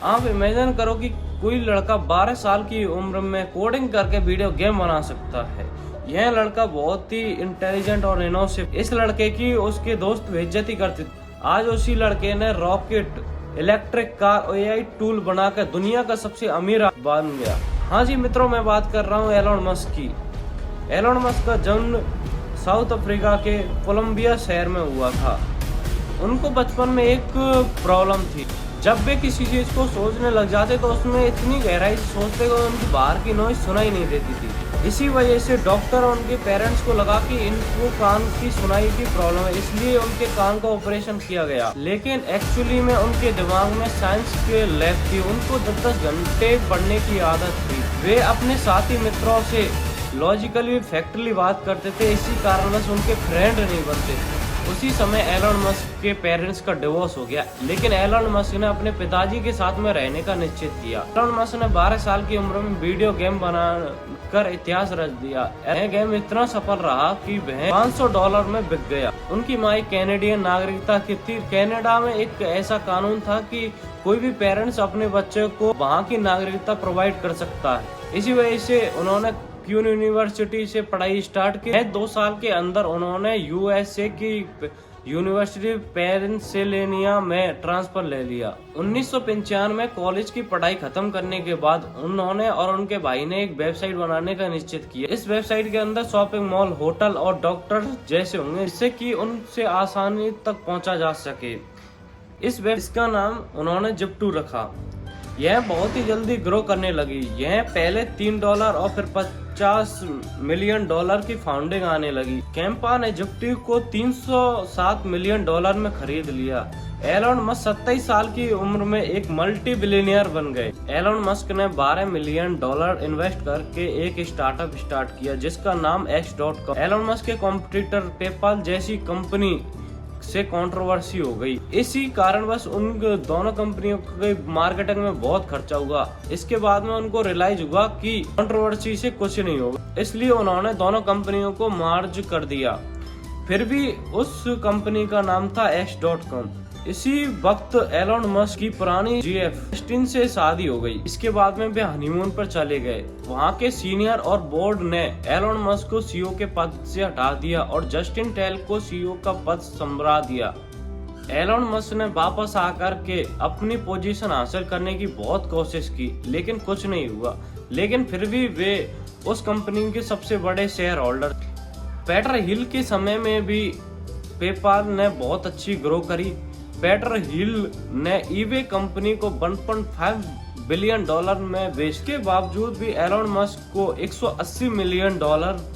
आप इमेजिन करो कि कोई लड़का 12 साल की उम्र में कोडिंग करके वीडियो गेम बना सकता है। यह लड़का बहुत ही इंटेलिजेंट और इनोवेटिव। इस लड़के की उसके दोस्त बेइज्जती करते थे। आज उसी लड़के ने रॉकेट, इलेक्ट्रिक कार और एआई टूल बनाकर दुनिया का सबसे अमीर बन गया। हाँ जी मित्रों, मैं बात कर रहा हूँ एलोन मस्क की। एलोन मस्क का जन्म साउथ अफ्रीका के कोलंबिया शहर में हुआ था। उनको बचपन में एक प्रॉब्लम थी। जब वे किसी चीज को सोचने लग जाते तो उसमें इतनी गहराई से सोचते कि उनकी बाहर की नॉइज सुनाई नहीं देती थी। इसी वजह से डॉक्टर और उनके पेरेंट्स को लगा कि इनको कान की सुनाई की प्रॉब्लम है, इसलिए उनके कान का ऑपरेशन किया गया। लेकिन एक्चुअली में उनके दिमाग में साइंस के लैब थी। उनको 10-10 घंटे पढ़ने की आदत थी। वे अपने साथी मित्रों से लॉजिकली फैक्टली बात करते थे, इसी कारणवश उनके फ्रेंड नहीं बनते। उसी समय एलोन मस्क के पेरेंट्स का डिवोर्स हो गया, लेकिन एलोन मस्क ने अपने पिताजी के साथ में रहने का निश्चय किया। एलोन मस्क ने 12 साल की उम्र में वीडियो गेम बनाकर इतिहास रच दिया। यह गेम इतना सफल रहा कि वह $500 में बिक गया। उनकी माँ एक कैनेडियन नागरिकता की थी। कनाडा में एक ऐसा कानून था कि कोई भी पेरेंट्स अपने बच्चे को वहाँ की नागरिकता प्रोवाइड कर सकता है। इसी वजह से उन्होंने क्यून यूनिवर्सिटी से पढ़ाई स्टार्ट की। 2 साल के अंदर उन्होंने यूएसए की यूनिवर्सिटी पेंसिल्वेनिया में ट्रांसफर ले लिया। 1995 में कॉलेज की पढ़ाई खत्म करने के बाद उन्होंने और उनके भाई ने एक वेबसाइट बनाने का निश्चित किया। इस वेबसाइट के अंदर शॉपिंग मॉल, होटल और डॉक्टर जैसे होंगे, जिससे कि उनसे आसानी तक पहुंचा जा सके। इसका नाम उन्होंने जिप्टू रखा। यह बहुत ही जल्दी ग्रो करने लगी। यह पहले $3 और फिर $50 मिलियन की फाउंडिंग आने लगी। कैंपा ने जिप्टू को $307 मिलियन में खरीद लिया। एलोन मस्क 27 साल की उम्र में एक मल्टी बिलियनियर बन गए। एलोन मस्क ने $12 मिलियन इन्वेस्ट करके एक स्टार्टअप स्टार्ट किया जिसका नाम X.com। एलोन मस्क के कॉम्पिटिटर पेपाल जैसी कंपनी से कंट्रोवर्सी हो गई। इसी कारणवश उन दोनों कंपनियों के मार्केटिंग में बहुत खर्चा हुआ। इसके बाद में उनको रियलाइज हुआ कि कंट्रोवर्सी से कुछ नहीं होगा, इसलिए उन्होंने दोनों कंपनियों को मर्ज कर दिया। फिर भी उस कंपनी का नाम था X.com। इसी वक्त एलोन मस्क की पुरानी जस्टिन से शादी हो गई। इसके बाद में वे हनीमून पर चले गए। वहाँ के सीनियर और बोर्ड ने एलोन मस्क को सीईओ के पद से हटा दिया और जस्टिन टेल को सीईओ का पद संभाल दिया। एलोन मस्क ने वापस आकर के अपनी पोजीशन हासिल करने की बहुत कोशिश की, लेकिन कुछ नहीं हुआ। लेकिन फिर भी वे उस कंपनी के सबसे बड़े शेयर होल्डर। पीटर हिल के समय में भी पेपाल ने बहुत अच्छी ग्रो करी। पीटर हिल ने ईबे कंपनी को $1.5 बिलियन में बेच के बावजूद भी एलोन मस्क को $180 मिलियन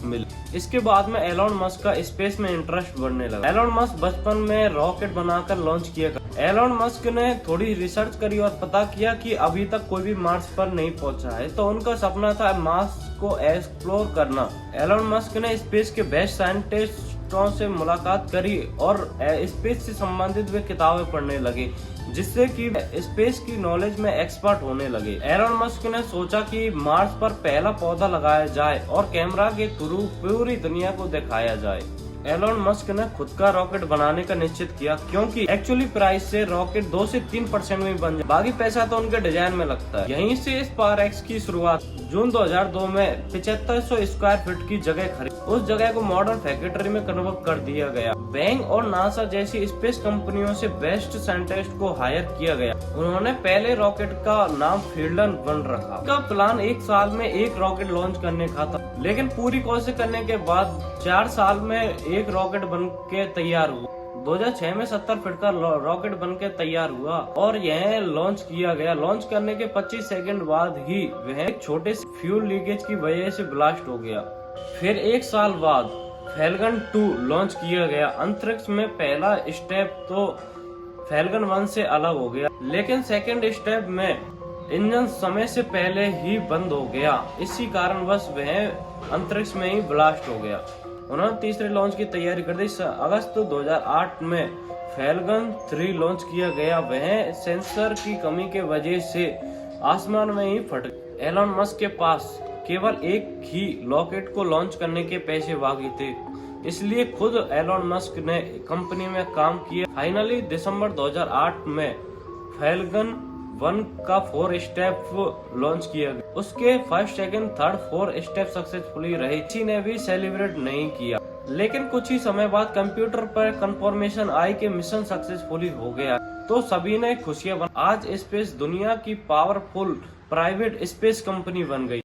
मिले। इसके बाद में एलोन मस्क का स्पेस में इंटरेस्ट बढ़ने लगा। एलोन मस्क बचपन में रॉकेट बनाकर लॉन्च किया। एलोन मस्क ने थोड़ी रिसर्च करी और पता किया कि अभी तक कोई भी मार्स पर नहीं पहुंचा है, तो उनका सपना था मार्स को एक्सप्लोर करना। एलोन मस्क ने स्पेस के बेस्ट साइंटिस्टों से मुलाकात करी और स्पेस से संबंधित वे किताबें पढ़ने लगे, जिससे कि स्पेस की नॉलेज में एक्सपर्ट होने लगे। एलोन मस्क ने सोचा कि मार्स पर पहला पौधा लगाया जाए और कैमरा के थ्रू पूरी दुनिया को दिखाया जाए। एलोन मस्क ने खुद का रॉकेट बनाने का निश्चित किया, क्योंकि एक्चुअली प्राइस से रॉकेट 2 से 3% में बन जाए, बाकी पैसा तो उनके डिजाइन में लगता है। यहीं से SpaceX की शुरुआत। जून 2002 में 7500 स्क्वायर फीट की जगह खरीद, उस जगह को मॉडर्न फैक्ट्री में कन्वर्ट कर दिया गया। बैंक और नासा जैसी स्पेस कंपनियों से बेस्ट साइंटिस्ट को हायर किया गया। उन्होंने पहले रॉकेट का नाम फील्डन 1 रखा। उसका प्लान 1 साल में एक रॉकेट लॉन्च करने का था, लेकिन पूरी कोशिश करने के बाद 4 साल में एक रॉकेट बन के तैयार हुआ। 2006 में 70 फीट का रॉकेट बनके तैयार हुआ और यह लॉन्च किया गया। लॉन्च करने के 25 सेकंड बाद ही वह एक छोटे से फ्यूल लीकेज की वजह से ब्लास्ट हो गया। फिर 1 साल बाद फैल्कन 2 लॉन्च किया गया। अंतरिक्ष में पहला स्टेप तो फैल्कन 1 से अलग हो गया, लेकिन सेकंड स्टेप में इंजन समय से पहले ही बंद हो गया। इसी कारणवश वह अंतरिक्ष में ही ब्लास्ट हो गया। उन्होंने तीसरे लॉन्च की तैयारी कर दी। अगस्त 2008 में फैल्कन 3 लॉन्च किया गया। वह सेंसर की कमी के वजह से आसमान में ही फट गया। एलोन मस्क के पास केवल एक ही रॉकेट को लॉन्च करने के पैसे बाकी थे, इसलिए खुद एलोन मस्क ने कंपनी में काम किया। फाइनली दिसंबर 2008 में फैल्कन 1 का 4 स्टेप लॉन्च किया गया। उसके first, second, third, 4 step successfully रहे, किसी ने भी सेलिब्रेट नहीं किया। लेकिन कुछ ही समय बाद कंप्यूटर पर कंफर्मेशन आई कि मिशन सक्सेसफुली हो गया, तो सभी ने खुशियां आज स्पेस दुनिया की पावरफुल प्राइवेट स्पेस कंपनी बन गई।